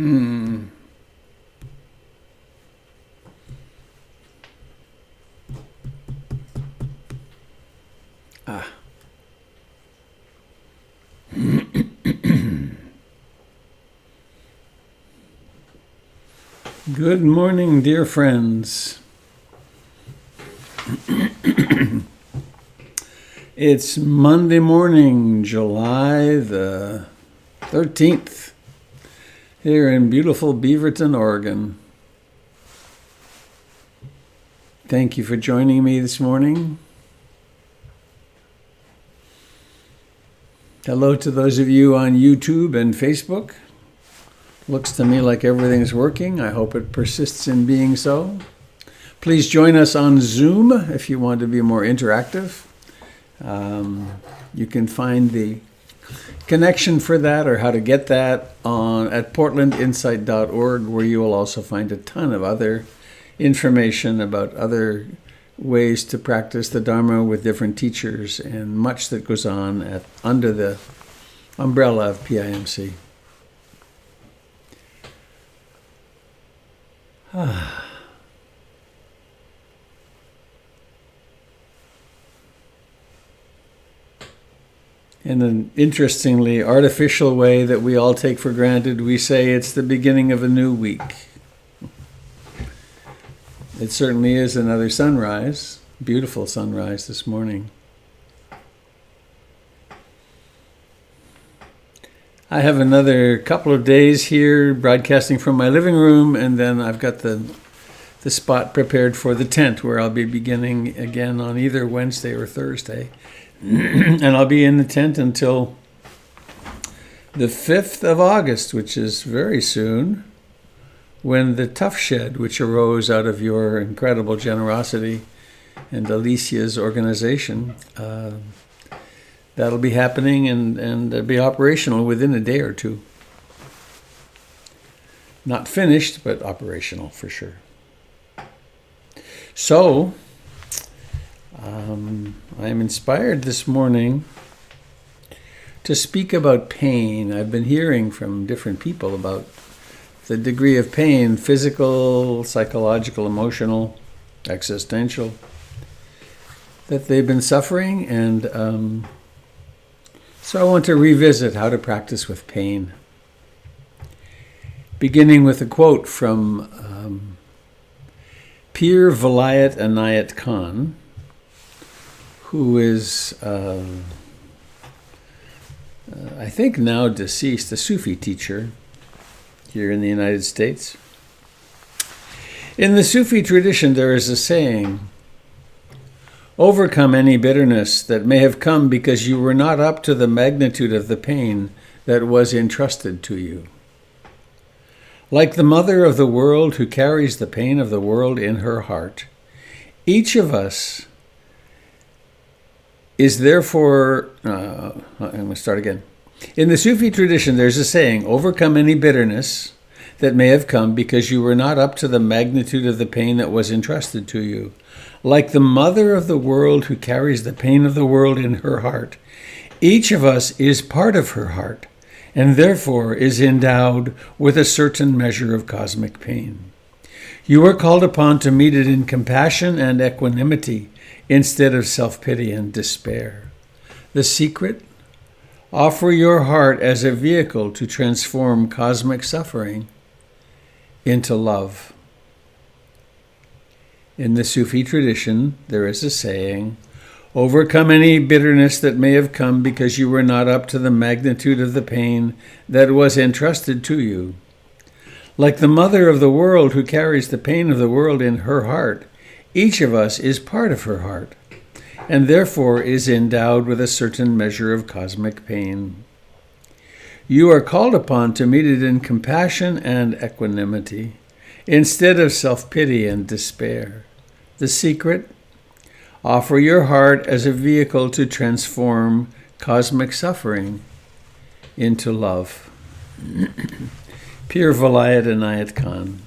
Hmm. Ah. Good morning, dear friends. It's Monday morning, July the 13th, here in beautiful Beaverton, Oregon. Thank you for joining me this morning. Hello to those of you on YouTube and Facebook. Looks to me like everything's working. I hope it persists in being so. Please join us on Zoom if you want to be more interactive. You can find the connection for that or how to get that at portlandinsight.org, where you will also find a ton of other information about other ways to practice the Dharma with different teachers and much that goes on under the umbrella of PIMC. In an interestingly artificial way that we all take for granted, we say it's the beginning of a new week. It certainly is another sunrise, beautiful sunrise this morning. I have another couple of days here broadcasting from my living room, and then I've got the spot prepared for the tent where I'll be beginning again on either Wednesday or Thursday. And I'll be in the tent until the 5th of August, which is very soon, when the Tough Shed, which arose out of your incredible generosity and Alicia's organization, that'll be happening and be operational within a day or two. Not finished, but operational for sure. So, I am inspired this morning to speak about pain. I've been hearing from different people about the degree of pain, physical, psychological, emotional, existential, that they've been suffering, and so I want to revisit how to practice with pain. Beginning with a quote from Pir Vilayat Inayat Khan, who is, I think now deceased, a Sufi teacher here in the United States. In the Sufi tradition, there is a saying, "Overcome any bitterness that may have come because you were not up to the magnitude of the pain that was entrusted to you. Like the mother of the world who carries the pain of the world in her heart, each of us is therefore," I'm going to start again. In the Sufi tradition, there's a saying, "Overcome any bitterness that may have come because you were not up to the magnitude of the pain that was entrusted to you. Like the mother of the world who carries the pain of the world in her heart, each of us is part of her heart, and therefore is endowed with a certain measure of cosmic pain. You are called upon to meet it in compassion and equanimity instead of self-pity and despair. The secret? Offer your heart as a vehicle to transform cosmic suffering into love." In the Sufi tradition, there is a saying, "Overcome any bitterness that may have come because you were not up to the magnitude of the pain that was entrusted to you. Like the mother of the world who carries the pain of the world in her heart, each of us is part of her heart, and therefore is endowed with a certain measure of cosmic pain. You are called upon to meet it in compassion and equanimity, instead of self-pity and despair. The secret? Offer your heart as a vehicle to transform cosmic suffering into love." Pir Vilayat Inayat Khan.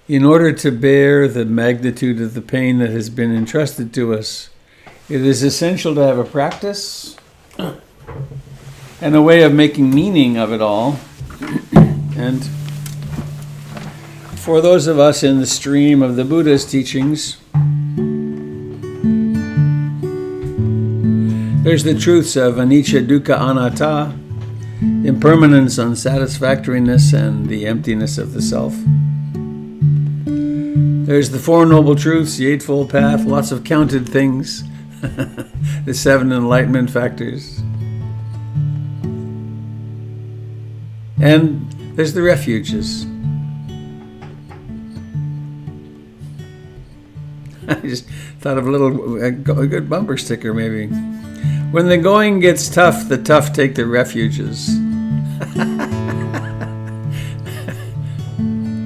In order to bear the magnitude of the pain that has been entrusted to us, it is essential to have a practice and a way of making meaning of it all. And for those of us in the stream of the Buddha's teachings, there's the truths of anicca, dukkha, anatta, impermanence, unsatisfactoriness, and the emptiness of the self. There's the Four Noble Truths, the Eightfold Path, lots of counted things, the 7 enlightenment factors. And there's the refuges. I just thought of a good bumper sticker maybe. When the going gets tough, the tough take the refuges.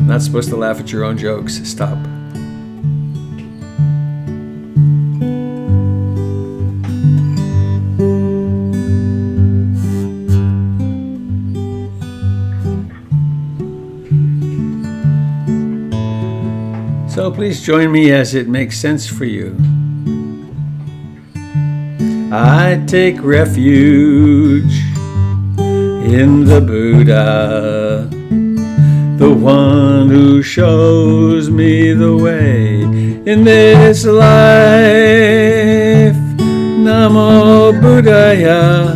Not supposed to laugh at your own jokes. Stop. So please join me as it makes sense for you. I take refuge in the Buddha, the one who shows me the way in this life. Namo Buddhaya,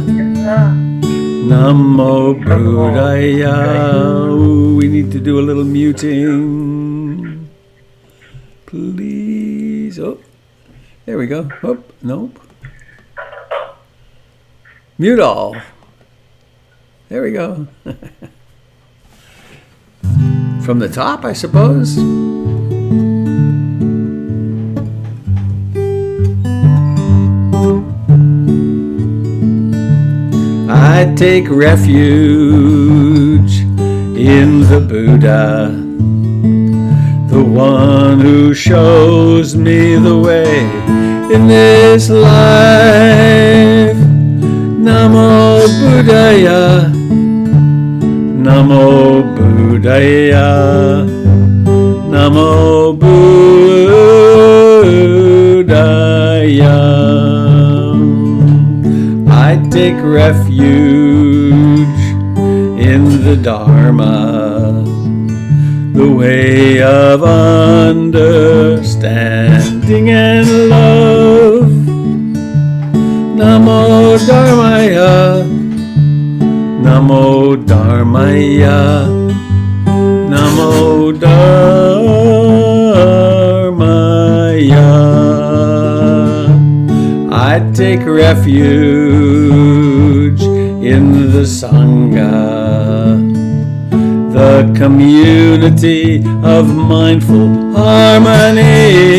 Namo Buddhaya. Ooh, we need to do a little muting. Please. Oh, there we go. Oh, nope. Mute all. There we go. From the top, I suppose. I take refuge in the Buddha, the one who shows me the way in this life. Namo Buddhaya, Namo Buddhaya, Namo Buddhaya. I take refuge in the Dharma, the way of understanding and love. Namo Dharmaya, Namo Dharmaya, Namo Dharmaya. I take refuge in the Sangha, the community of mindful harmony.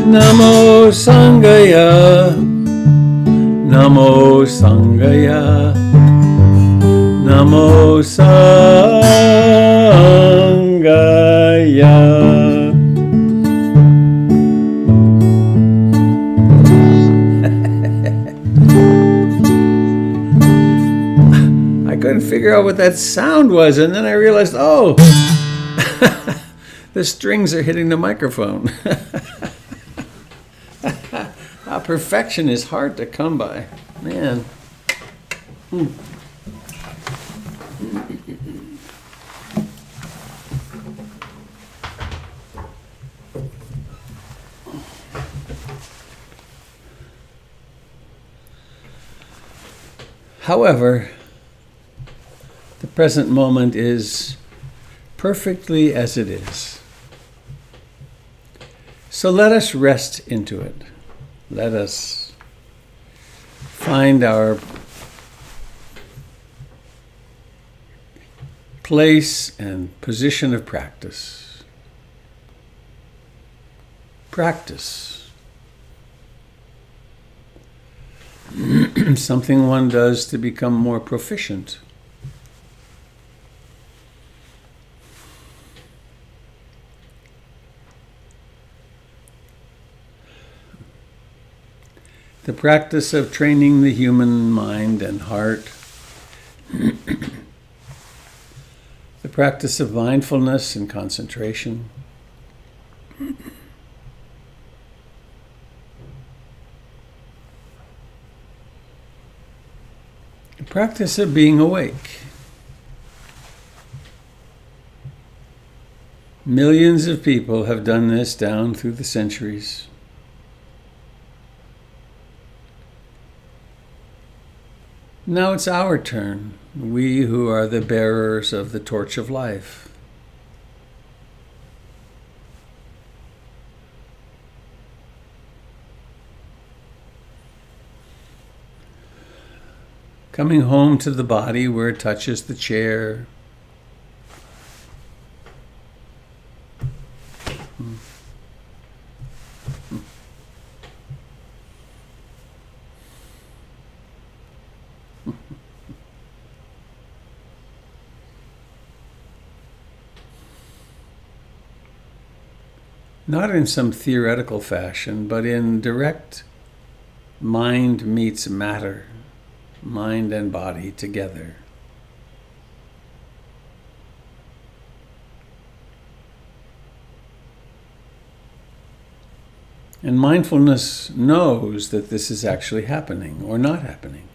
Namo Sanghaya, Namo Sanghaya, Namo Sanghaya. I couldn't figure out what that sound was, and then I realized, oh, the strings are hitting the microphone. Perfection is hard to come by, man. However, the present moment is perfectly as it is. So let us rest into it. Let us find our place and position of practice. Practice. Something one does to become more proficient. The practice of training the human mind and heart. The practice of mindfulness and concentration. Practice of being awake. Millions of people have done this down through the centuries. Now it's our turn, we who are the bearers of the torch of life. Coming home to the body where it touches the chair. Not in some theoretical fashion, but in direct mind meets matter, mind and body together. And mindfulness knows that this is actually happening or not happening.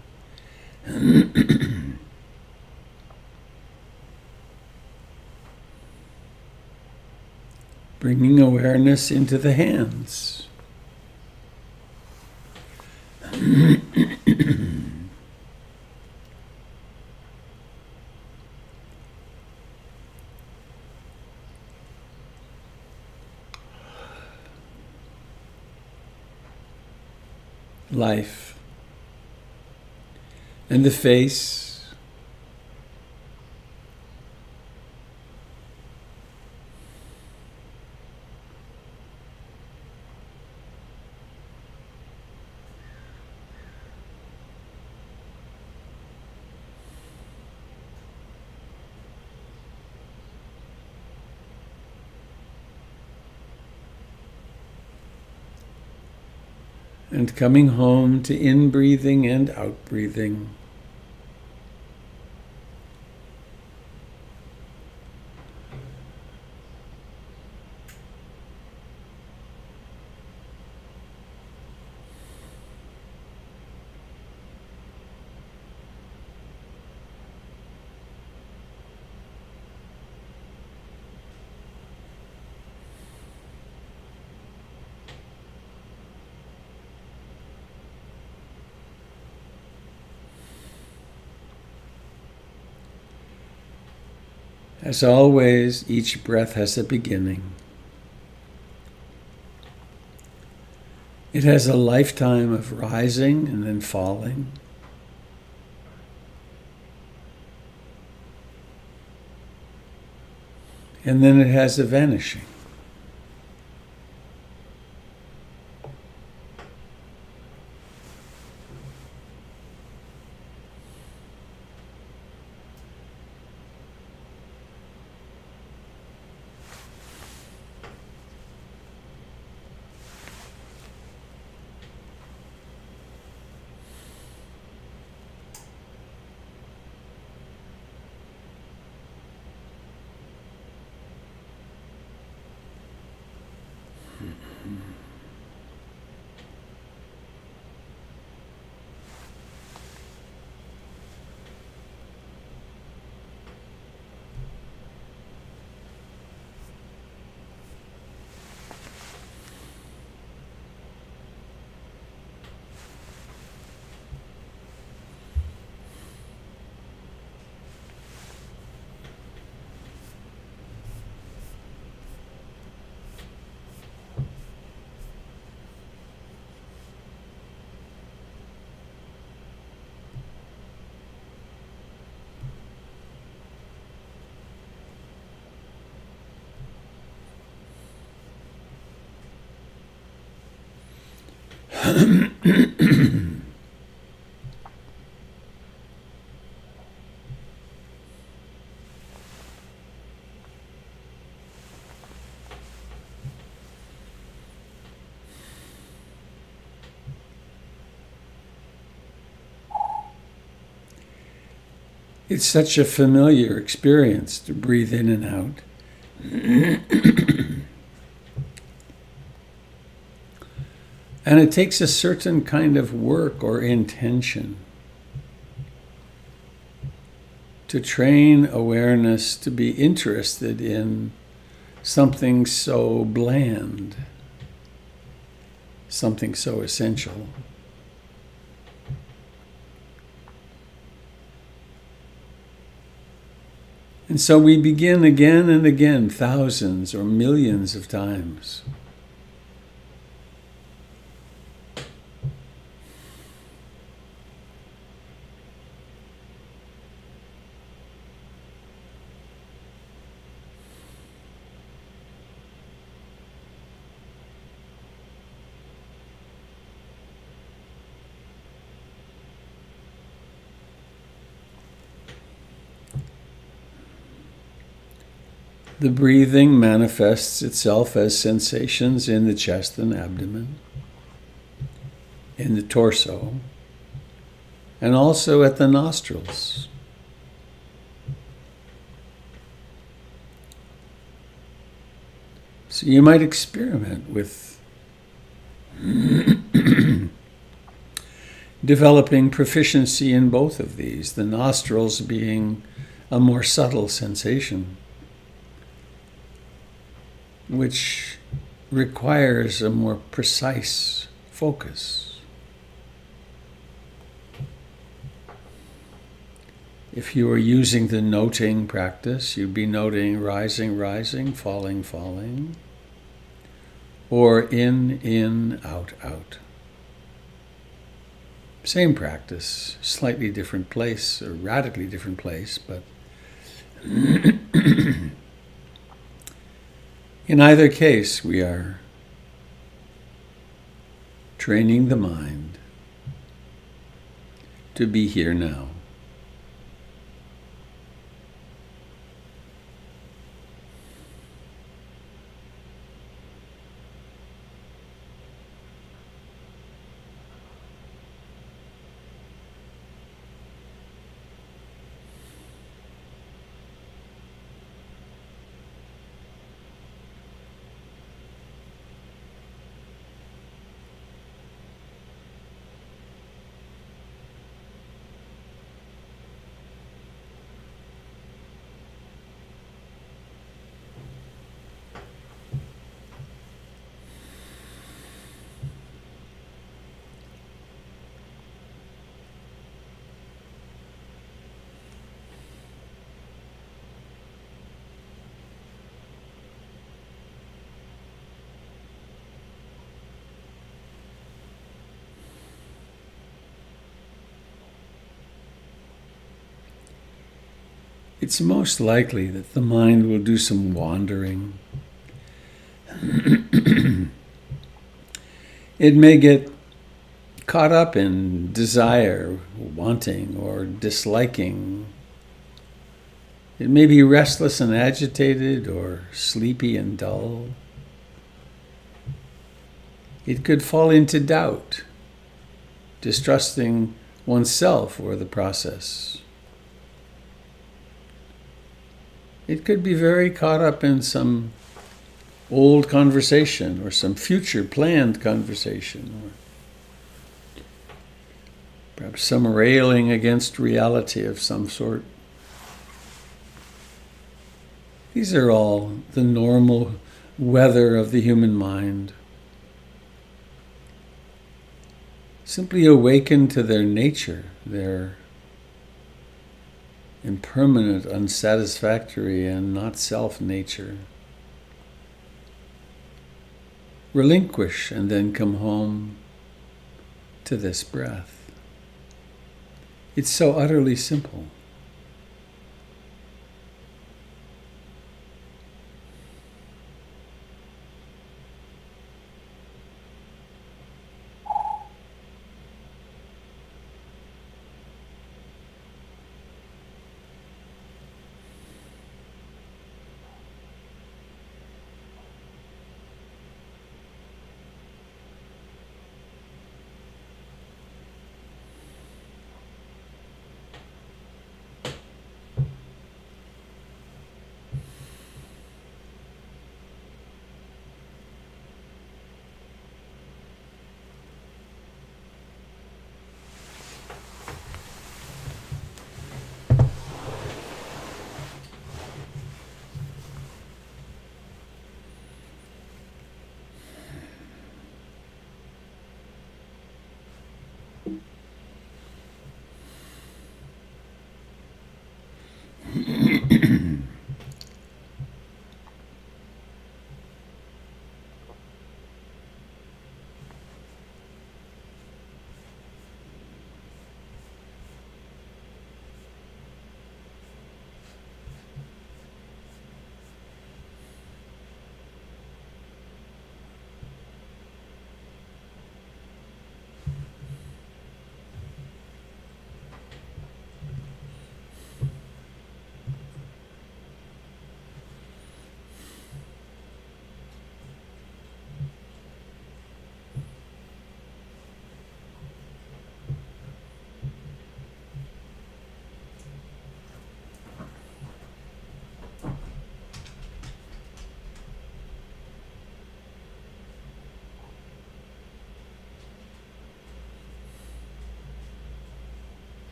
Bringing awareness into the hands. Life. And the face. And coming home to in-breathing and out-breathing. As always, each breath has a beginning. It has a lifetime of rising and then falling. And then it has a vanishing. It's such a familiar experience to breathe in and out. And it takes a certain kind of work or intention. to train awareness to be interested in something so bland, something so essential. And so we begin again and again, thousands or millions of times. The breathing manifests itself as sensations in the chest and abdomen, in the torso, and also at the nostrils. So you might experiment with developing proficiency in both of these, the nostrils being a more subtle sensation, which requires a more precise focus. If you were using the noting practice, you'd be noting rising, rising, falling, falling, or in, out, out. Same practice, slightly different place, or radically different place, but in either case, we are training the mind to be here now. It's most likely that the mind will do some wandering. It may get caught up in desire, wanting, or disliking. It may be restless and agitated, or sleepy and dull. It could fall into doubt, distrusting oneself or the process. It could be very caught up in some old conversation or some future planned conversation, or perhaps some railing against reality of some sort. These are all the normal weather of the human mind. Simply awaken to their nature, their impermanent, unsatisfactory, and not self nature. Relinquish and then come home to this breath. It's so utterly simple.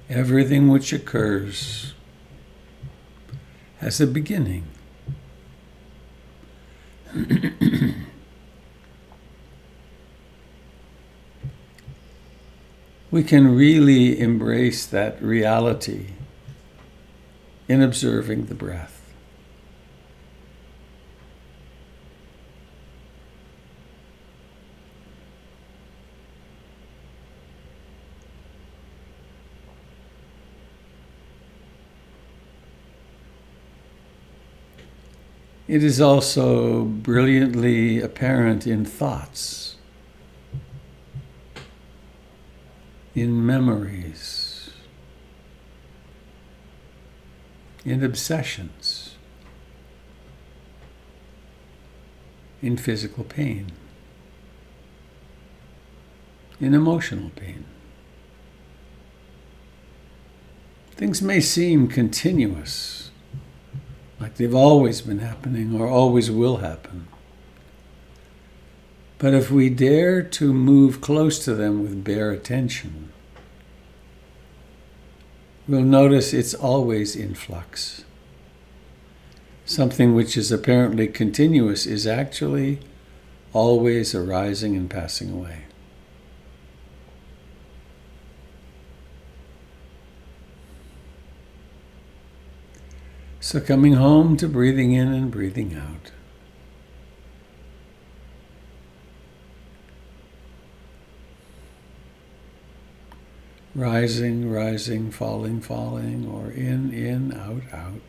Everything which occurs has a beginning. We can really embrace that reality in observing the breath. It is also brilliantly apparent in thoughts, in memories, in obsessions, in physical pain, in emotional pain. Things may seem continuous, like they've always been happening or always will happen. But if we dare to move close to them with bare attention, we'll notice it's always in flux. Something which is apparently continuous is actually always arising and passing away. So coming home to breathing in and breathing out. Rising, rising, falling, falling, or in, out, out.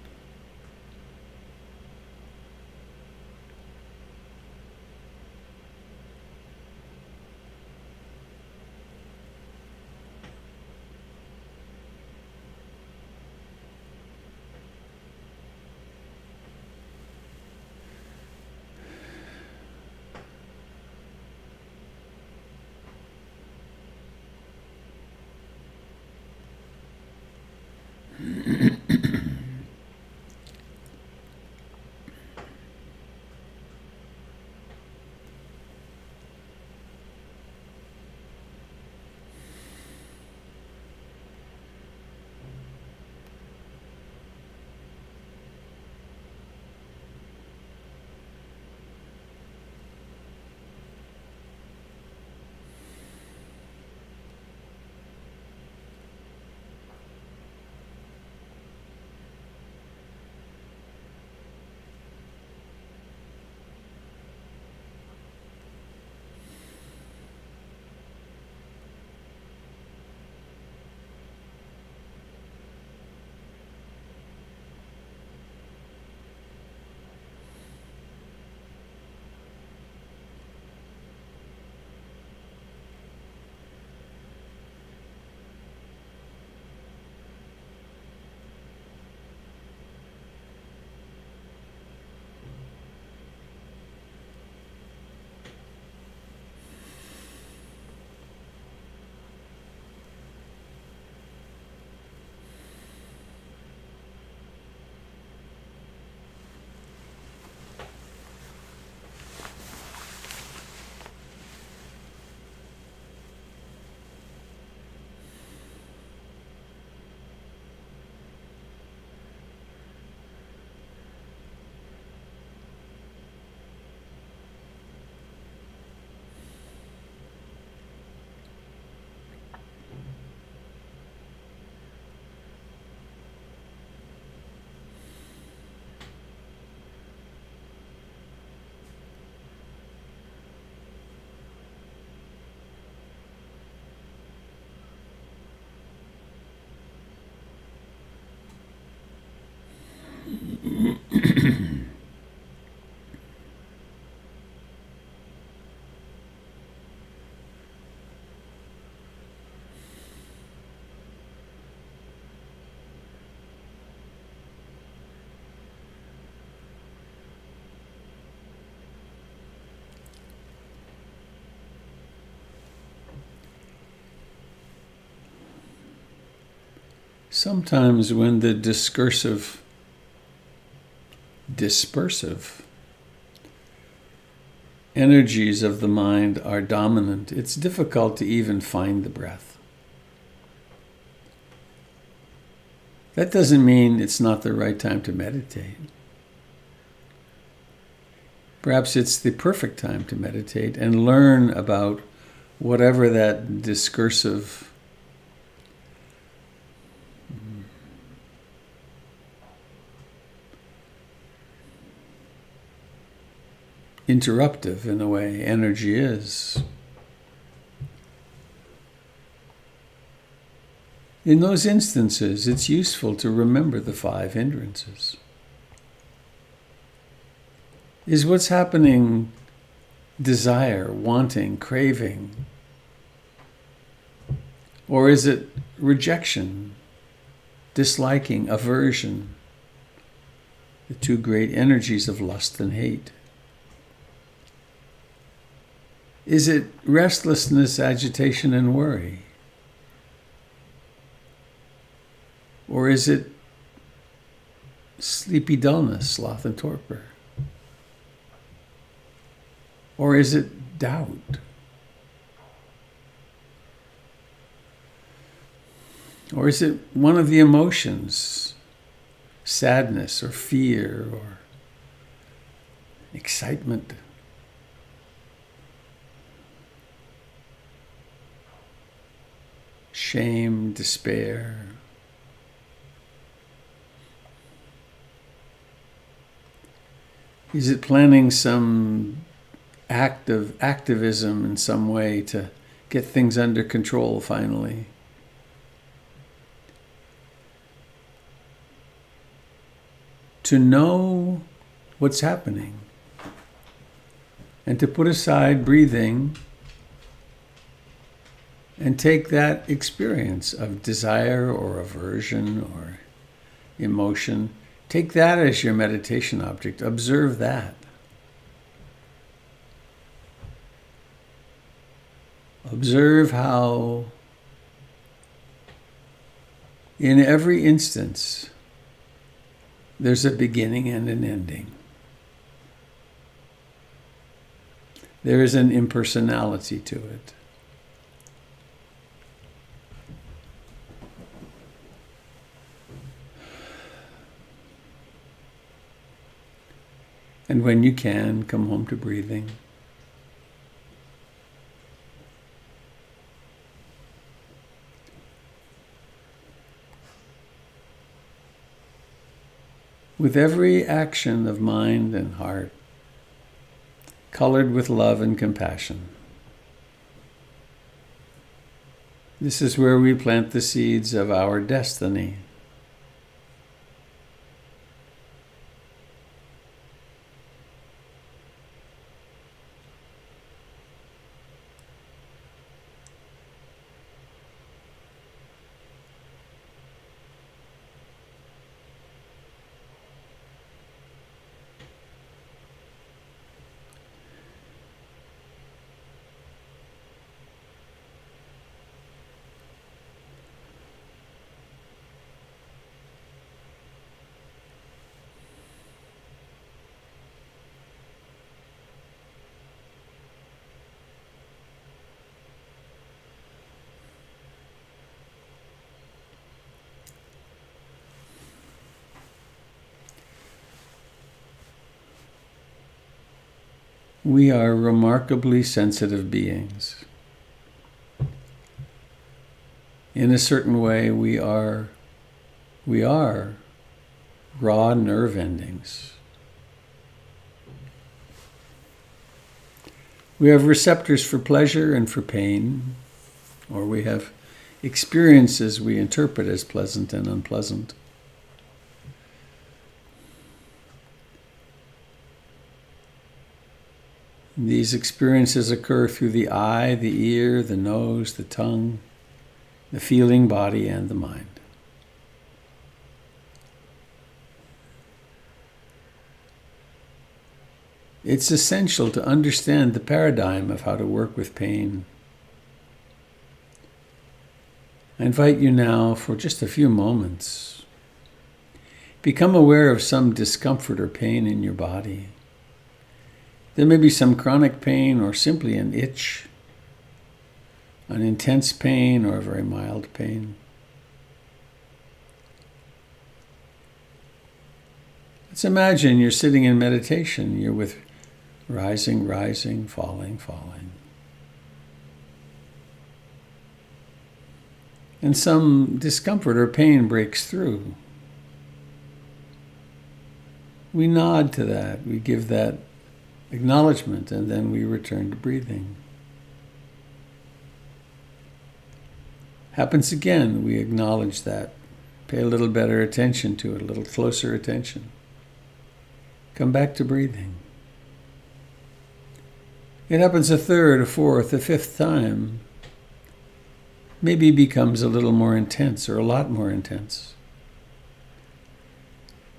Sometimes when the dispersive energies of the mind are dominant, it's difficult to even find the breath. That doesn't mean it's not the right time to meditate. Perhaps it's the perfect time to meditate and learn about whatever that discursive interruptive, in a way, energy is. In those instances, it's useful to remember the 5 hindrances. Is what's happening desire, wanting, craving? Or is it rejection, disliking, aversion? The 2 great energies of lust and hate. Is it restlessness, agitation, and worry? Or is it sleepy dullness, sloth, and torpor? Or is it doubt? Or is it one of the emotions, sadness or fear or excitement? Shame, despair. Is it planning some act of activism in some way to get things under control finally? To know what's happening and to put aside breathing and take that experience of desire or aversion or emotion, take that as your meditation object. Observe that. Observe how in every instance there's a beginning and an ending. There is an impersonality to it. And when you can, come home to breathing. With every action of mind and heart, colored with love and compassion. This is where we plant the seeds of our destiny. We are remarkably sensitive beings. In a certain way, we are raw nerve endings. We have receptors for pleasure and for pain, or we have experiences we interpret as pleasant and unpleasant. These experiences occur through the eye, the ear, the nose, the tongue, the feeling body, and the mind. It's essential to understand the paradigm of how to work with pain. I invite you now for just a few moments. Become aware of some discomfort or pain in your body. There may be some chronic pain or simply an itch, an intense pain or a very mild pain. Let's imagine you're sitting in meditation. You're with rising, rising, falling, falling. And some discomfort or pain breaks through. We nod to that. We give that acknowledgement, and then we return to breathing. Happens again, we acknowledge that. Pay a little better attention to it, a little closer attention. Come back to breathing. It happens a third, a fourth, a fifth time. Maybe becomes a little more intense or a lot more intense.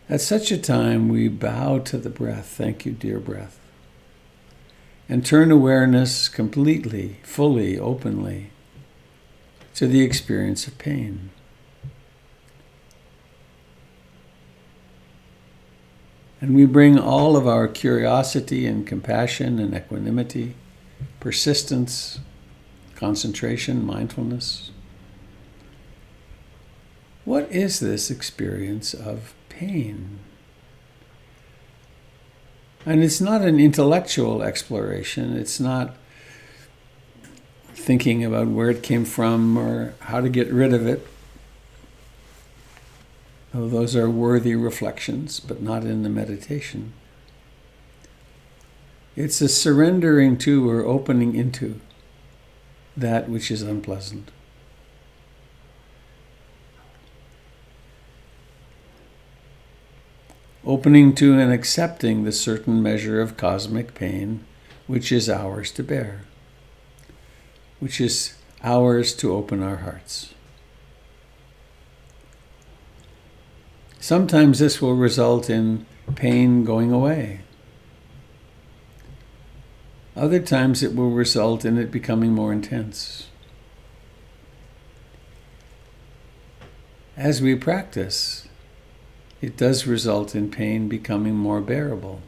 At such a time, we bow to the breath. Thank you, dear breath. And turn awareness completely, fully, openly to the experience of pain. And we bring all of our curiosity and compassion and equanimity, persistence, concentration, mindfulness. What is this experience of pain? And it's not an intellectual exploration. It's not thinking about where it came from or how to get rid of it. Oh, those are worthy reflections, but not in the meditation. It's a surrendering to or opening into that which is unpleasant. Opening to and accepting the certain measure of cosmic pain which is ours to bear, which is ours to open our hearts. Sometimes this will result in pain going away. Other times it will result in it becoming more intense. As we practice, it does result in pain becoming more bearable.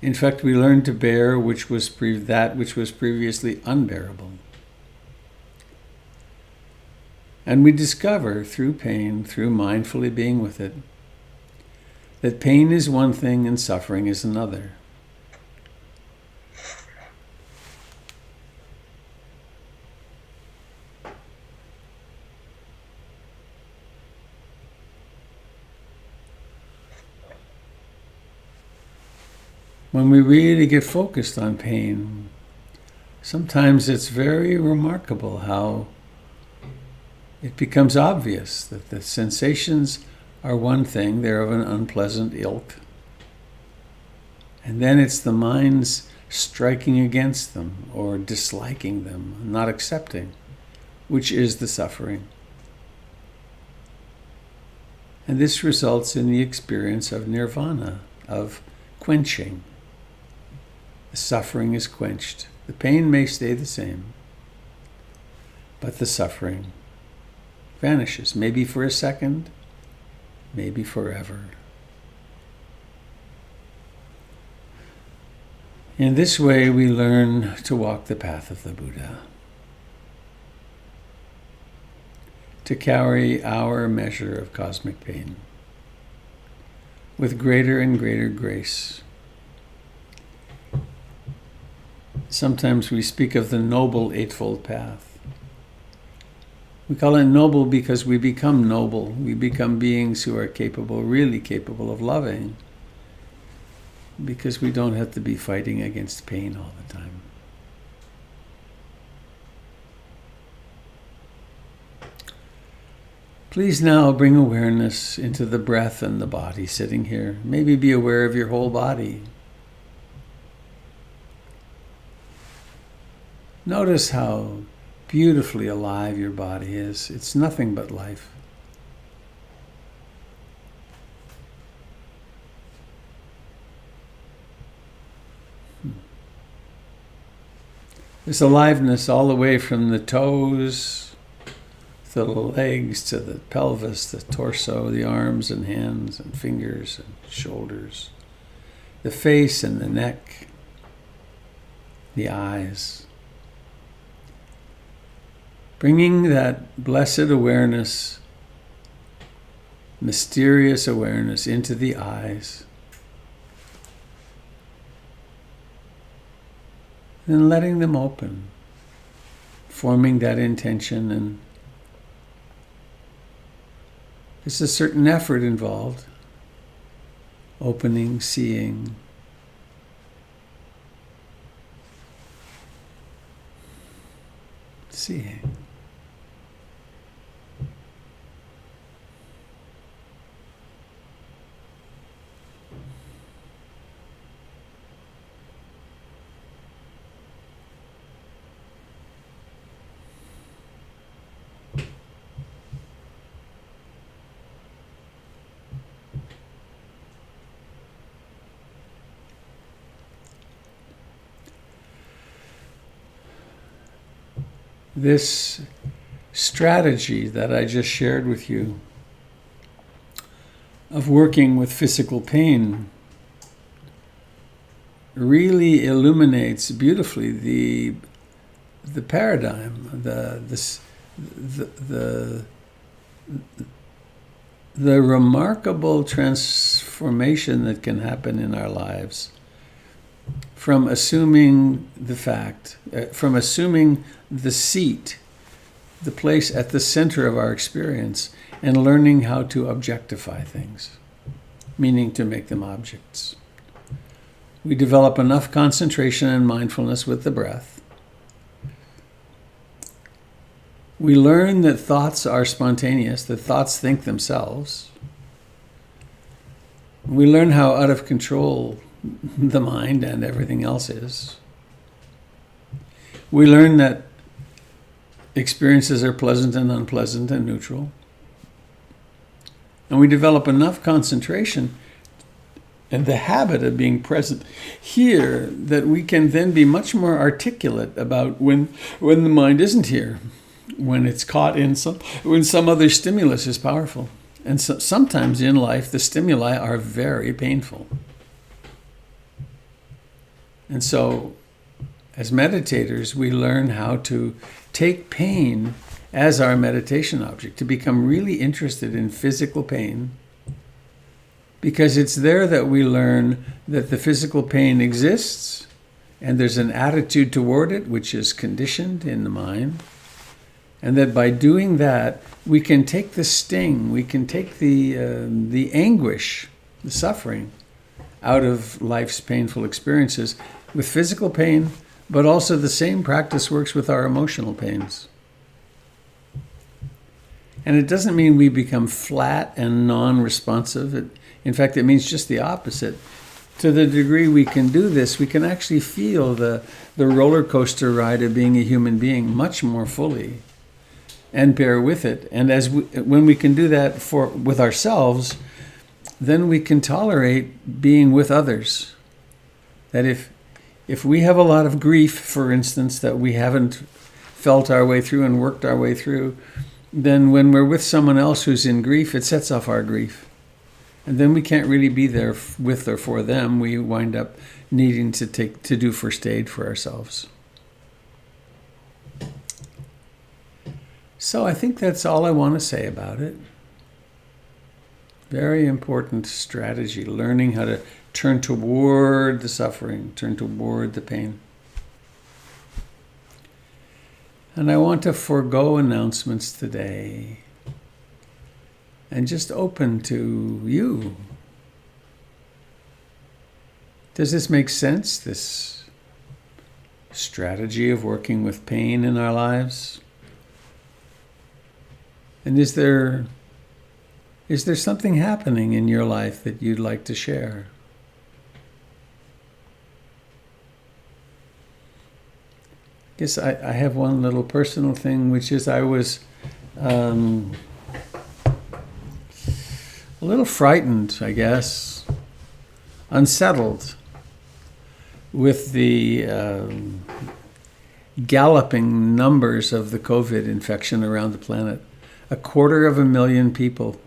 In fact, we learn to bear that which was previously unbearable. And we discover through pain, through mindfully being with it, that pain is one thing and suffering is another. When we really get focused on pain, sometimes it's very remarkable how it becomes obvious that the sensations are one thing, they're of an unpleasant ilk. And then it's the mind's striking against them or disliking them, not accepting, which is the suffering. And this results in the experience of nirvana, of quenching. The suffering is quenched. The pain may stay the same, but the suffering vanishes, maybe for a second, maybe forever. In this way, we learn to walk the path of the Buddha, to carry our measure of cosmic pain with greater and greater grace. Sometimes we speak of the Noble Eightfold Path. We call it noble because we become noble. We become beings who are capable, really capable of loving, because we don't have to be fighting against pain all the time. Please now bring awareness into the breath and the body sitting here. Maybe be aware of your whole body. Notice how beautifully alive your body is. It's nothing but life. There's aliveness all the way from the toes to the legs to the pelvis, the torso, the arms and hands and fingers and shoulders, the face and the neck, the eyes. Bringing that blessed awareness mysterious awareness into the eyes. And letting them open, forming that intention, and there's a certain effort involved. Opening, seeing. Seeing. This strategy that I just shared with you of working with physical pain really illuminates beautifully the paradigm, the remarkable transformation that can happen in our lives from assuming the fact, from assuming the seat, the place at the center of our experience, and learning how to objectify things, meaning to make them objects. We develop enough concentration and mindfulness with the breath. We learn that thoughts are spontaneous, that thoughts think themselves. We learn how out of control the mind and everything else is. We learn that experiences are pleasant and unpleasant and neutral. And we develop enough concentration and the habit of being present here that we can then be much more articulate about when the mind isn't here, when it's caught in when some other stimulus is powerful. And so, sometimes in life, the stimuli are very painful. And so, as meditators, we learn how to take pain as our meditation object, to become really interested in physical pain, because it's there that we learn that the physical pain exists, and there's an attitude toward it which is conditioned in the mind, and that by doing that, we can take the sting, we can take the anguish, the suffering, out of life's painful experiences with physical pain, but also the same practice works with our emotional pains. And it doesn't mean we become flat and non-responsive. In fact, it means just the opposite. To the degree we can do this, we can actually feel the roller coaster ride of being a human being much more fully and bear with it. And when we can do that with ourselves, then we can tolerate being with others. That if we have a lot of grief, for instance, that we haven't felt our way through and worked our way through, then when we're with someone else who's in grief, it sets off our grief. And then we can't really be there with or for them. We wind up needing to do first aid for ourselves. So I think that's all I want to say about it. Very important strategy, learning how to turn toward the suffering, turn toward the pain. And I want to forego announcements today and just open to you. Does this make sense, this strategy of working with pain in our lives? And is there something happening in your life that you'd like to share? I guess I have one little personal thing, which is I was a little frightened, I guess, unsettled with the galloping numbers of the COVID infection around the planet. 250,000 people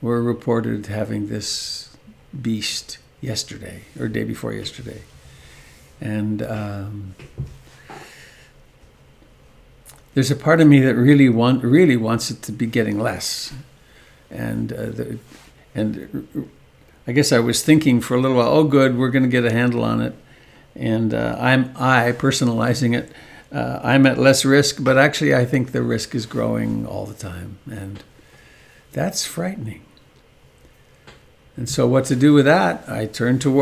were reported having this beast yesterday, or day before yesterday. And there's a part of me that really wants it to be getting less. and and I guess I was thinking for a little while, oh, good, we're going to get a handle on it, and I personalizing it. I'm at less risk, but actually I think the risk is growing all the time, and that's frightening. And so what to do with that? I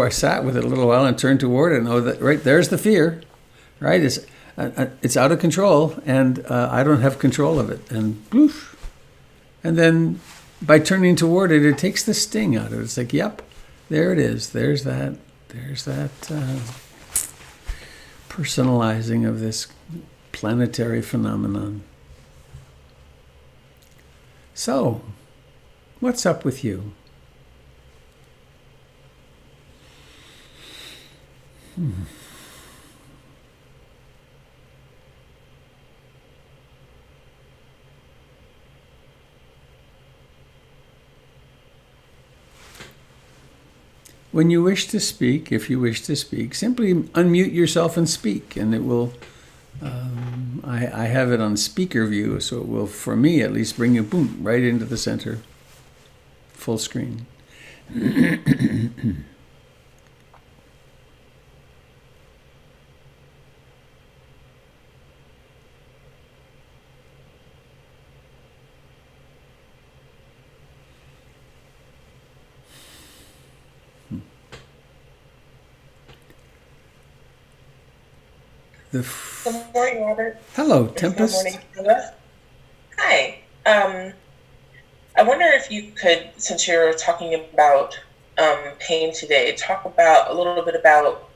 sat with it a little while and turned toward it, and that right there's the fear, right? It's out of control, and I don't have control of it, and poof. And then by turning toward it, it takes the sting out of it. It's like, yep, there it is. There's that personalizing of this planetary phenomenon. So, what's up with you? When you wish to speak, if you wish to speak, simply unmute yourself and speak, and it will. I have it on speaker view, so it will, for me at least, bring you boom right into the center, full screen. Good morning, Robert. Hello, Tempest. Good morning, Sheila. Hi. I wonder if you could, since you're talking about pain today, talk about a little bit about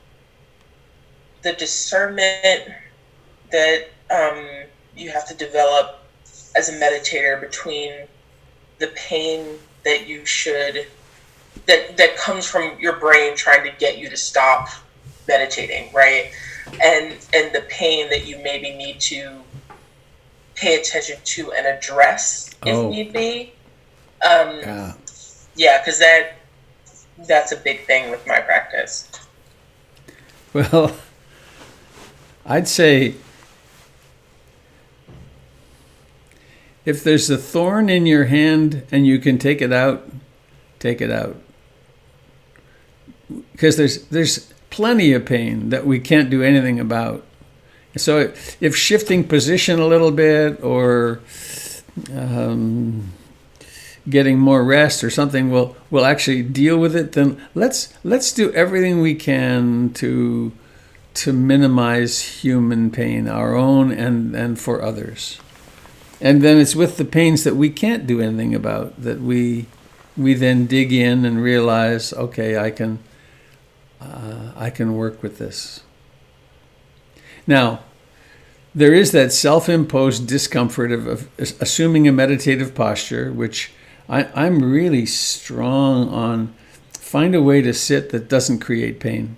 the discernment that you have to develop as a meditator between the pain that you should that comes from your brain trying to get you to stop meditating, right? And the pain that you maybe need to pay attention to and address if need be. Yeah, because that's a big thing with my practice. Well, I'd say if there's a thorn in your hand and you can take it out, take it out. Because there's plenty of pain that we can't do anything about. So if shifting position a little bit or getting more rest or something will actually deal with it, then let's do everything we can to minimize human pain, our own and for others. And then it's with the pains that we can't do anything about that we then dig in and realize, okay, I can work with this. Now, there is that self-imposed discomfort of assuming a meditative posture, which I'm really strong on. Find a way to sit that doesn't create pain.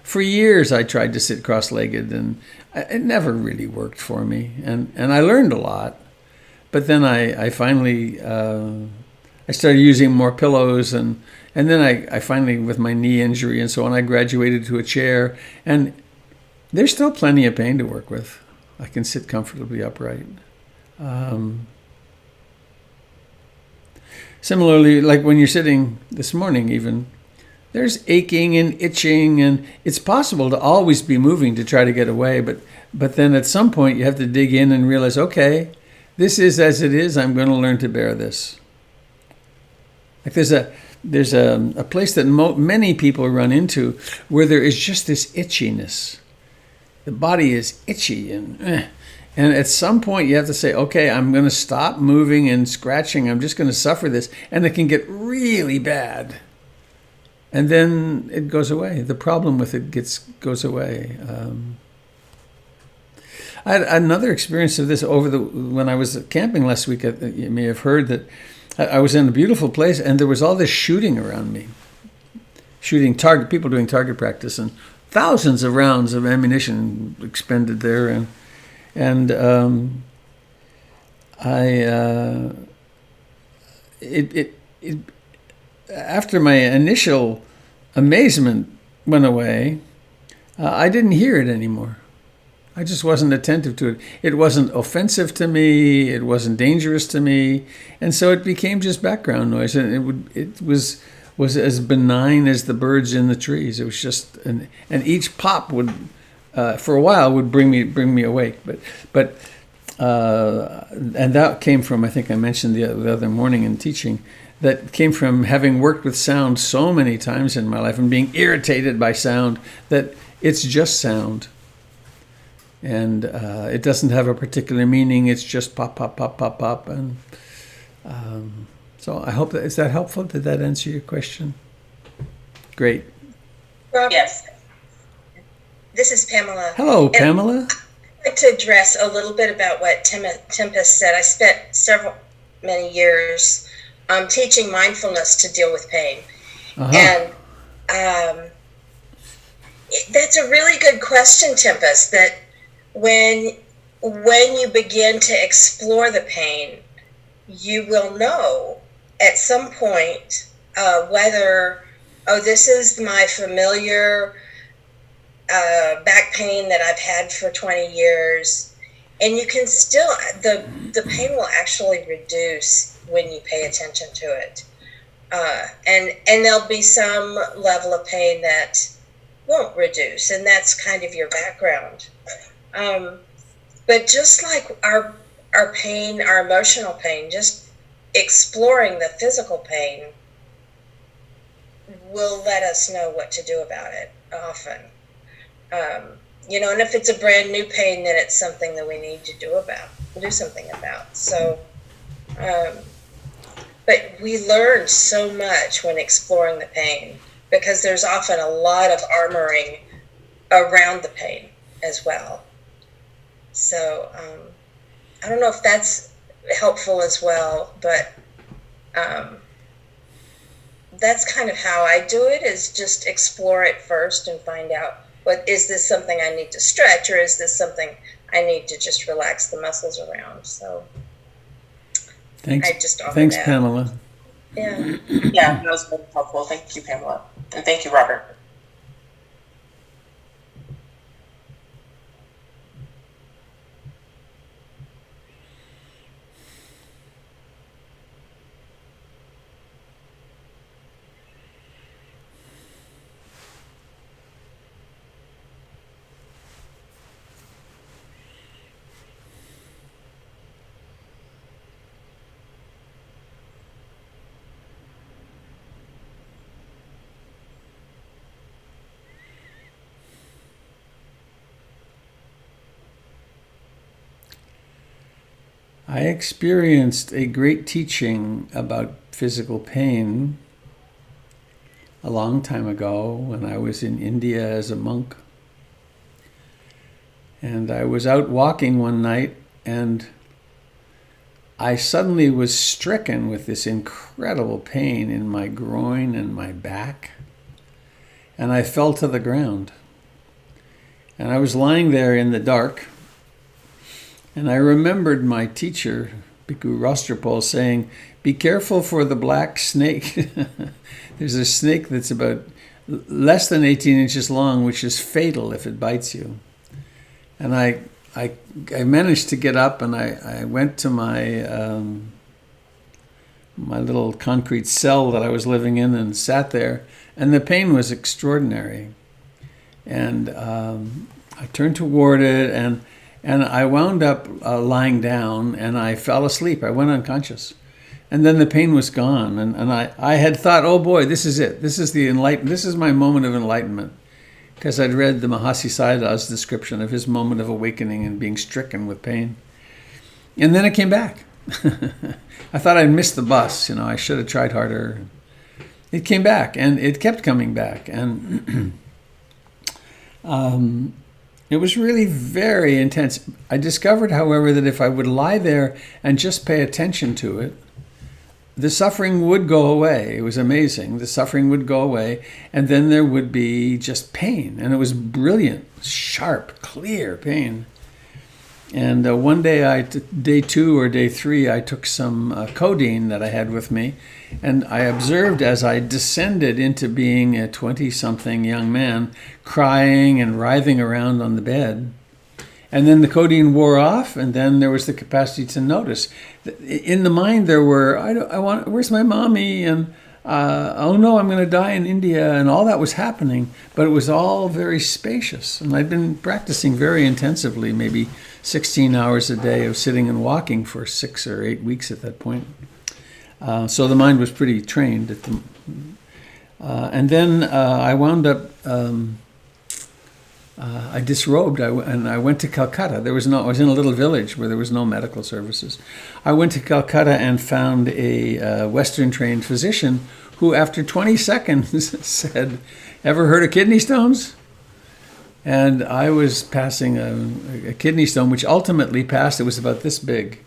For years, I tried to sit cross-legged, and it never really worked for me. And I learned a lot, but then I finally I started using more pillows, and then I finally, with my knee injury and so on, I graduated to a chair, and there's still plenty of pain to work with. I can sit comfortably upright. Similarly, like when you're sitting this morning even, there's aching and itching, and it's possible to always be moving to try to get away, but then at some point you have to dig in and realize, okay, this is as it is, I'm going to learn to bear this. Like there's a place that many people run into where there is just this itchiness. The body is itchy, and at some point you have to say, okay, I'm going to stop moving and scratching. I'm just going to suffer this, and it can get really bad. And then it goes away. The problem with it goes away. I had another experience of this when I was camping last week. You may have heard that I was in a beautiful place, and there was all this shooting around me. People doing target practice, and thousands of rounds of ammunition expended there, and after my initial amazement went away, I didn't hear it anymore. I just wasn't attentive to it. It wasn't offensive to me. It wasn't dangerous to me, and so it became just background noise. And it was as benign as the birds in the trees. It was just and each pop would, for a while, would bring me awake. But and that came from, I think I mentioned the other morning in teaching, that came from having worked with sound so many times in my life and being irritated by sound, that it's just sound. And it doesn't have a particular meaning. It's just pop, pop, pop, pop, pop. And so I hope is that helpful? Did that answer your question? Great. Robert, Yes. this is Pamela. Hello, And Pamela. I'd like to address a little bit about what Tempest said. I spent many years teaching mindfulness to deal with pain. Uh-huh. And that's a really good question, Tempest, that when you begin to explore the pain, you will know at some point whether, this is my familiar back pain that I've had for 20 years, and you can still, the pain will actually reduce when you pay attention to it. And there'll be some level of pain that won't reduce, and that's kind of your background. But just like our pain, our emotional pain, just exploring the physical pain will let us know what to do about it often. And if it's a brand new pain, then it's something that we need to do something about. So, but we learn so much when exploring the pain, because there's often a lot of armoring around the pain as well. So I don't know if that's helpful as well, but that's kind of how I do it, is just explore it first and find out, is this something I need to stretch, or is this something I need to just relax the muscles around? So Thanks. I just offer Thanks, that. Pamela. Yeah. Yeah, that was very helpful. Thank you, Pamela. And thank you, Robert. I experienced a great teaching about physical pain a long time ago when I was in India as a monk. And I was out walking one night, and I suddenly was stricken with this incredible pain in my groin and my back. And I fell to the ground. And I was lying there in the dark. And I remembered my teacher, Bhikkhu Rostropol, saying, "Be careful for the black snake." There's a snake that's about less than 18 inches long, which is fatal if it bites you. And I managed to get up, and I went to my my little concrete cell that I was living in and sat there, and the pain was extraordinary. And I turned toward it, and I wound up lying down, and I fell asleep. I went unconscious. And then the pain was gone. And I had thought, oh boy, this is it. This is my moment of enlightenment. Because I'd read the Mahasi Sayadaw's description of his moment of awakening and being stricken with pain. And then it came back. I thought I'd missed the bus. I should have tried harder. It came back, and it kept coming back. And it was really very intense. I discovered, however, that if I would lie there and just pay attention to it, the suffering would go away. It was amazing. The suffering would go away, and then there would be just pain. And it was brilliant, sharp, clear pain. And one day, day 2 or day 3, I took some codeine that I had with me, and I observed as I descended into being a 20-something young man, crying and writhing around on the bed. And then the codeine wore off, and then there was the capacity to notice. In the mind, there were, where's my mommy? And oh no, I'm going to die in India, and all that was happening. But it was all very spacious. And I'd been practicing very intensively, maybe 16 hours a day of sitting and walking for 6 or 8 weeks at that point. So the mind was pretty trained. And then I wound up, I disrobed, and I went to Calcutta. I was in a little village where there was no medical services. I went to Calcutta and found a Western-trained physician who, after 20 seconds, said, "Ever heard of kidney stones?" And I was passing a kidney stone, which ultimately passed. It was about this big,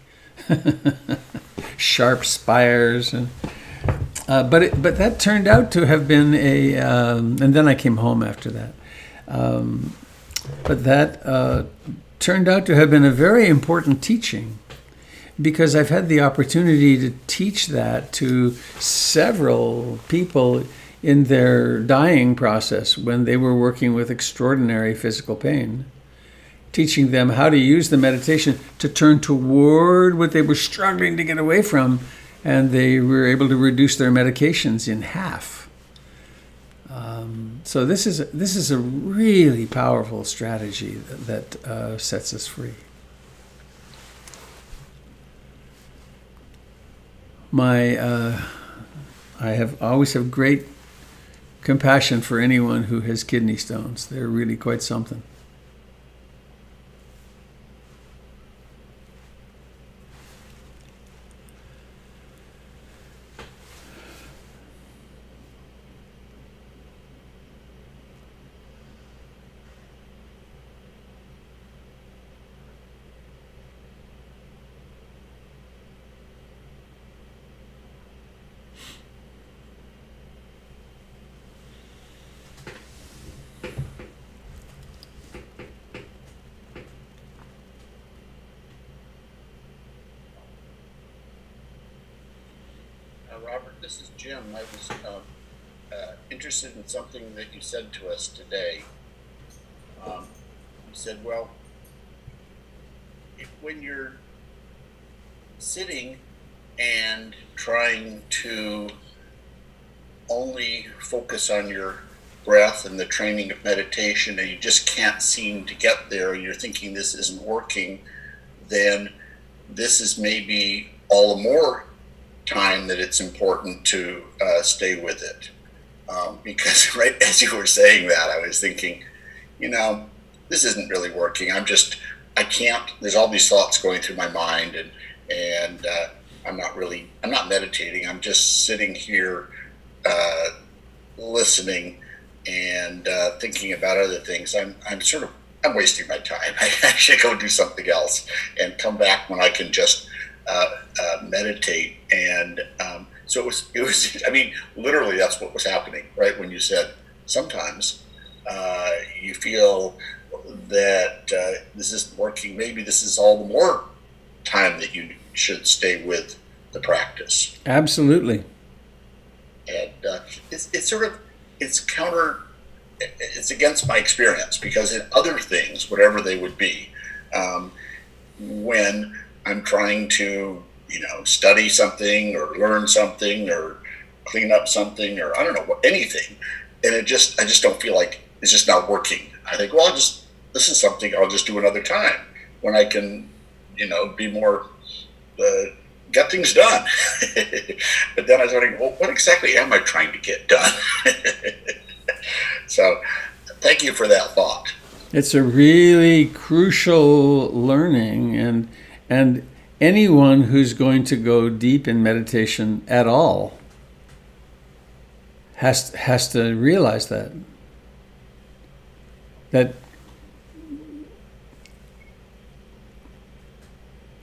sharp spires, but that turned out to have been and then I came home after that. But that turned out to have been a very important teaching, because I've had the opportunity to teach that to several people in their dying process when they were working with extraordinary physical pain, teaching them how to use the meditation to turn toward what they were struggling to get away from, and they were able to reduce their medications in half. So this is a really powerful strategy that sets us free. I always have great compassion for anyone who has kidney stones. They're really quite something. Robert, this is Jim. I was interested in something that you said to us today. You said, well, when you're sitting and trying to only focus on your breath and the training of meditation, and you just can't seem to get there, and you're thinking this isn't working, then this is maybe all the more time that it's important to stay with it. Because right as you were saying that, I was thinking, this isn't really working. I can't, there's all these thoughts going through my mind, and I'm not meditating. I'm just sitting here listening and thinking about other things. I'm wasting my time. I should go do something else and come back when I can just meditate. And so it was, I mean, literally that's what was happening, right? When you said, sometimes you feel that this isn't working, maybe this is all the more time that you should stay with the practice. Absolutely. And it's against my experience, because in other things, whatever they would be, when I'm trying to, study something or learn something or clean up something, or I don't know, anything, and I just don't feel like it's just not working. I think, well, this is something I'll just do another time when I can, be more, get things done. But then I was wondering, well, what exactly am I trying to get done? So thank you for that thought. It's a really crucial learning, and anyone who's going to go deep in meditation at all has to realize that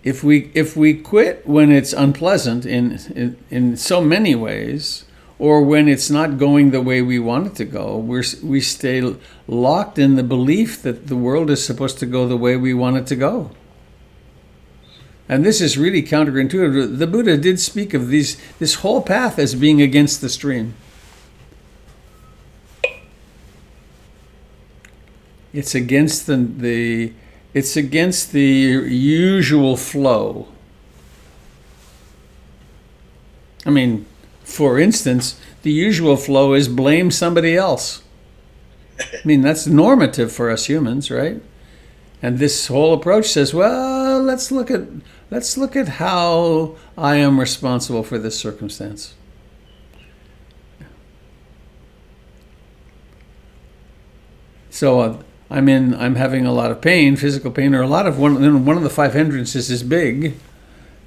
if we quit when it's unpleasant in so many ways, or when it's not going the way we want it to go, we stay locked in the belief that the world is supposed to go the way we want it to go. And this is really counterintuitive. The Buddha did speak of this whole path as being against the stream. It's against the it's against the usual flow. I mean, for instance, the usual flow is blame somebody else. I mean, that's normative for us humans, right? And this whole approach says, well, let's look at how I am responsible for this circumstance. So I'm having a lot of pain, physical pain, or a lot of one of the five hindrances is big.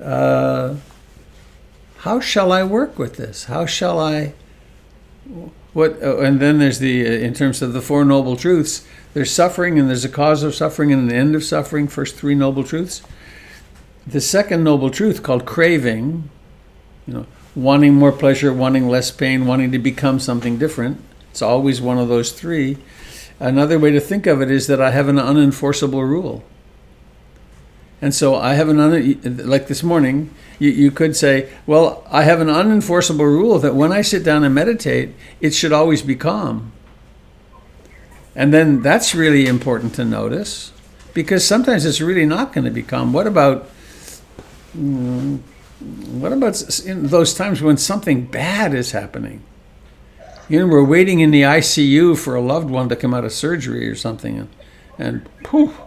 How shall I work with this? How shall I? What? And then there's in terms of the Four Noble Truths, there's suffering, and there's a cause of suffering and an end of suffering. First three noble truths. The second noble truth, called craving, wanting more pleasure, wanting less pain, wanting to become something different. It's always one of those three. Another way to think of it is that I have an unenforceable rule. And so I have like this morning, you could say, well, I have an unenforceable rule that when I sit down and meditate, it should always be calm. And then that's really important to notice, because sometimes it's really not going to be calm. What about in those times when something bad is happening? We're waiting in the ICU for a loved one to come out of surgery or something, and poof,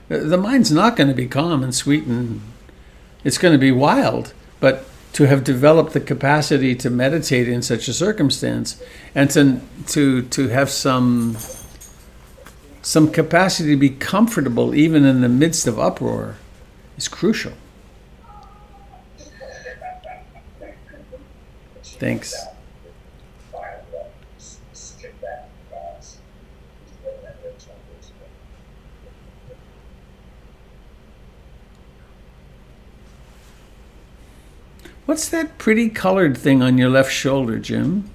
the mind's not going to be calm and sweet, and it's going to be wild. But to have developed the capacity to meditate in such a circumstance, and to have some capacity to be comfortable even in the midst of uproar, is crucial. Thanks. What's that pretty colored thing on your left shoulder, Jim?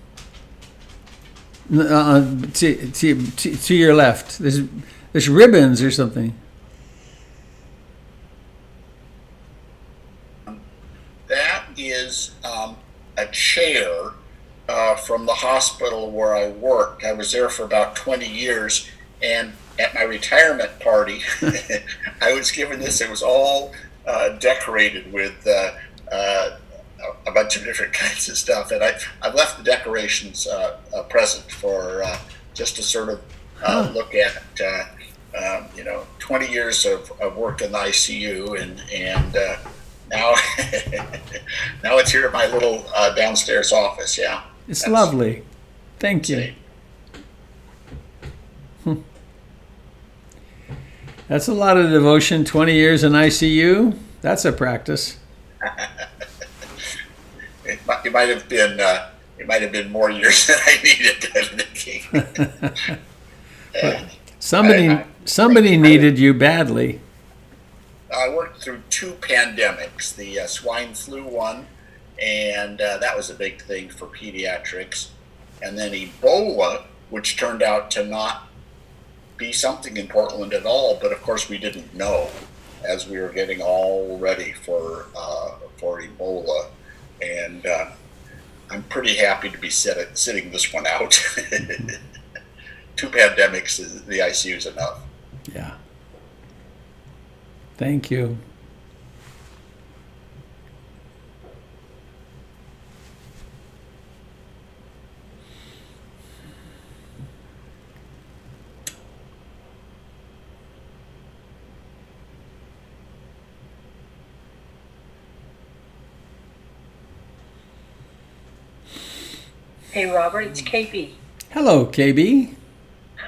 To your left. There's ribbons or something. That is a chair from the hospital where I worked. I was there for about 20 years, and at my retirement party, I was given this. It was all decorated with a bunch of different kinds of stuff, and I've left the decorations present for just to sort of look at 20 years of work in the ICU, and now now it's here at my little downstairs office. Yeah, it's lovely. Thank you. That's a lot of devotion. 20 years in ICU. That's a practice. It might have been more years than I needed. Somebody needed you badly. I worked through two pandemics, the swine flu one, and that was a big thing for pediatrics, and then Ebola, which turned out to not be something in Portland at all, but of course we didn't know as we were getting all ready for Ebola. And I'm pretty happy to be sitting this one out. Two pandemics, the ICU is enough. Yeah. Thank you. Hey, Robert, it's KB. Hello, KB.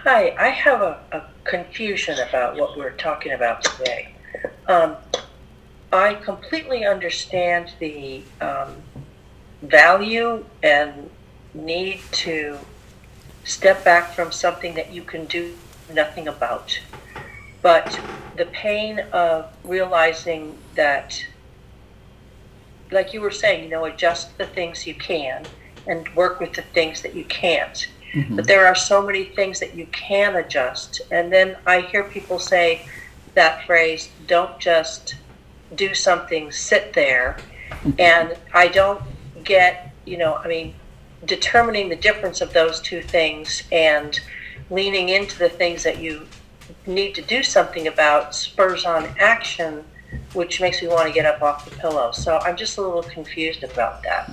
Hi, I have a confusion about what we're talking about today. I completely understand the value and need to step back from something that you can do nothing about. But the pain of realizing that, like you were saying, adjust the things you can and work with the things that you can't. Mm-hmm. But there are so many things that you can adjust. And then I hear people say that phrase, don't just do something, sit there. Mm-hmm. And I don't get, determining the difference of those two things and leaning into the things that you need to do something about spurs on action, which makes me want to get up off the pillow. So I'm just a little confused about that.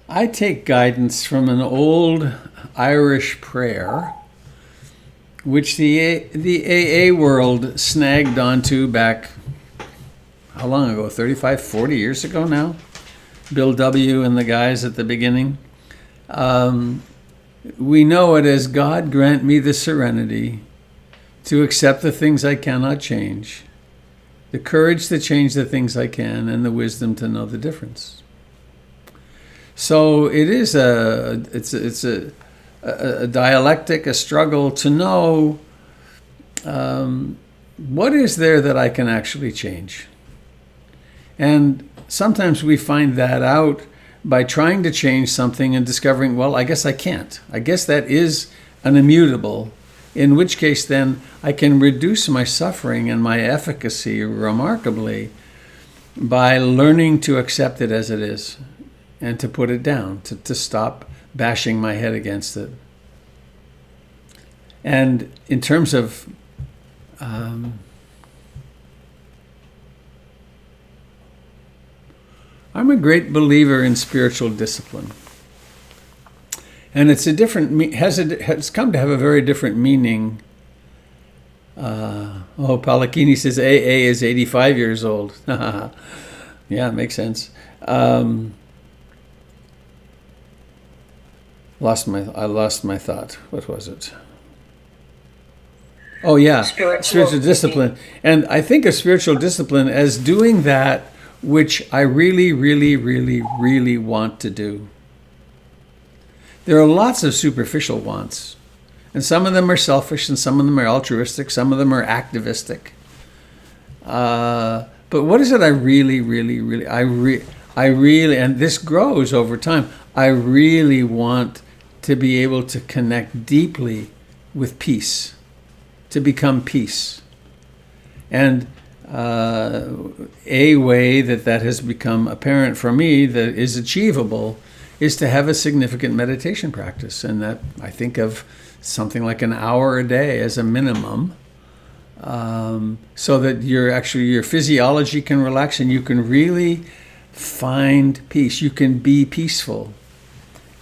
I take guidance from an old Irish prayer, which the AA world snagged onto back, how long ago? 35, 40 years ago now? Bill W. and the guys at the beginning. We know it as, God grant me the serenity to accept the things I cannot change, the courage to change the things I can, and the wisdom to know the difference. So it is it's a dialectic, a struggle to know what is there that I can actually change. And sometimes we find that out by trying to change something and discovering, well, I guess I can't. I guess that is an immutable, in which case then I can reduce my suffering and my efficacy remarkably by learning to accept it as it is and to put it down, to stop bashing my head against it. And in terms of I'm a great believer in spiritual discipline, and it's a different has come to have a very different meaning. Palakini says AA is 85 years old. Yeah, it makes sense. I lost my thought. What was it? Oh yeah, spiritual discipline. And I think of spiritual discipline as doing that which I really, really, really, really want to do. There are lots of superficial wants, and some of them are selfish, and some of them are altruistic, some of them are activistic. But what is it I really, really, really, I really, and this grows over time, I really want to be able to connect deeply with peace, to become peace. And a way that has become apparent for me that is achievable is to have a significant meditation practice, and that I think of something like an hour a day as a minimum, so that your physiology can relax and you can really find peace. You can be peaceful,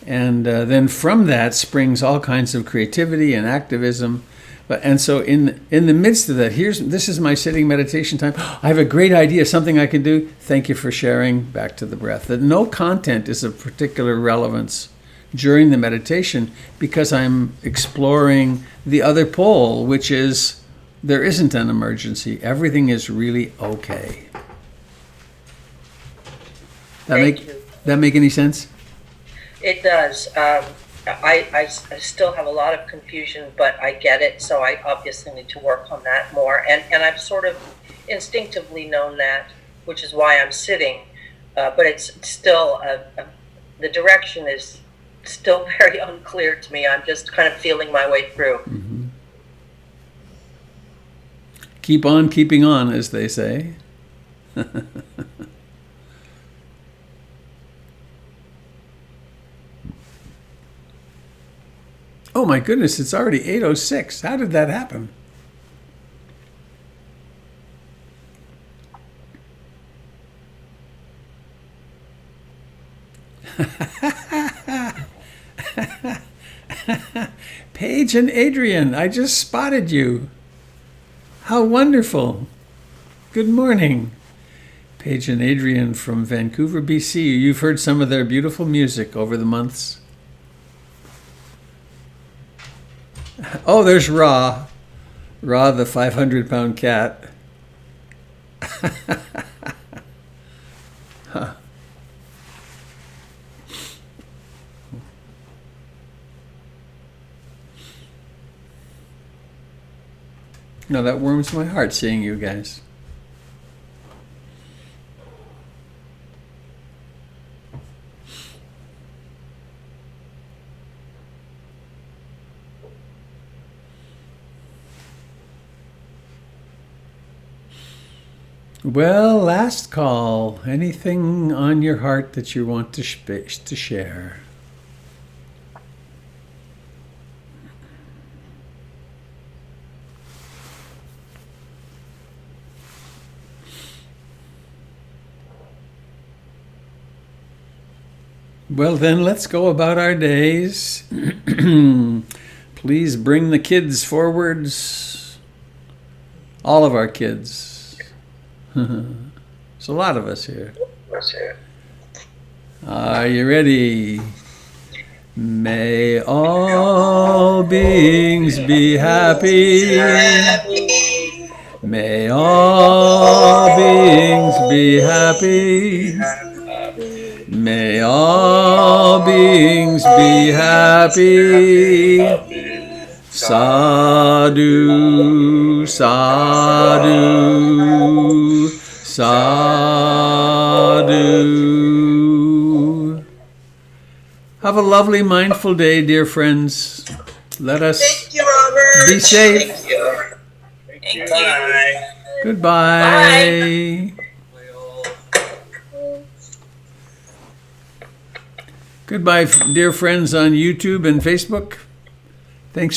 and then from that springs all kinds of creativity and activism. And so in the midst of that, this is my sitting meditation time. I have a great idea, something I can do. Thank you for sharing. Back to the breath. That no content is of particular relevance during the meditation because I'm exploring the other pole, which is there isn't an emergency. Everything is really okay. That make any sense? It does. I still have a lot of confusion, but I get it, so I obviously need to work on that more. And I've sort of instinctively known that, which is why I'm sitting. But it's still, the direction is still very unclear to me. I'm just kind of feeling my way through. Mm-hmm. Keep on keeping on, as they say. Oh my goodness, it's already 8:06. How did that happen? Paige and Adrian, I just spotted you. How wonderful. Good morning. Paige and Adrian from Vancouver, BC. You've heard some of their beautiful music over the months. Oh, there's Ra. Ra, the 500-pound cat. Huh. No, that warms my heart seeing you guys. Well, last call. Anything on your heart that you want to share? Well, then let's go about our days. Please bring the kids forwards. All of our kids. There's a lot of us here. Are you ready? May all beings be happy. May all beings be happy. May all beings be happy. Sadhu, sadhu, sadhu. Have a lovely, mindful day, dear friends. Let us Thank you, Robert. be safe. Thank you. Thank you. Goodbye. Goodbye, dear friends on YouTube and Facebook. Thanks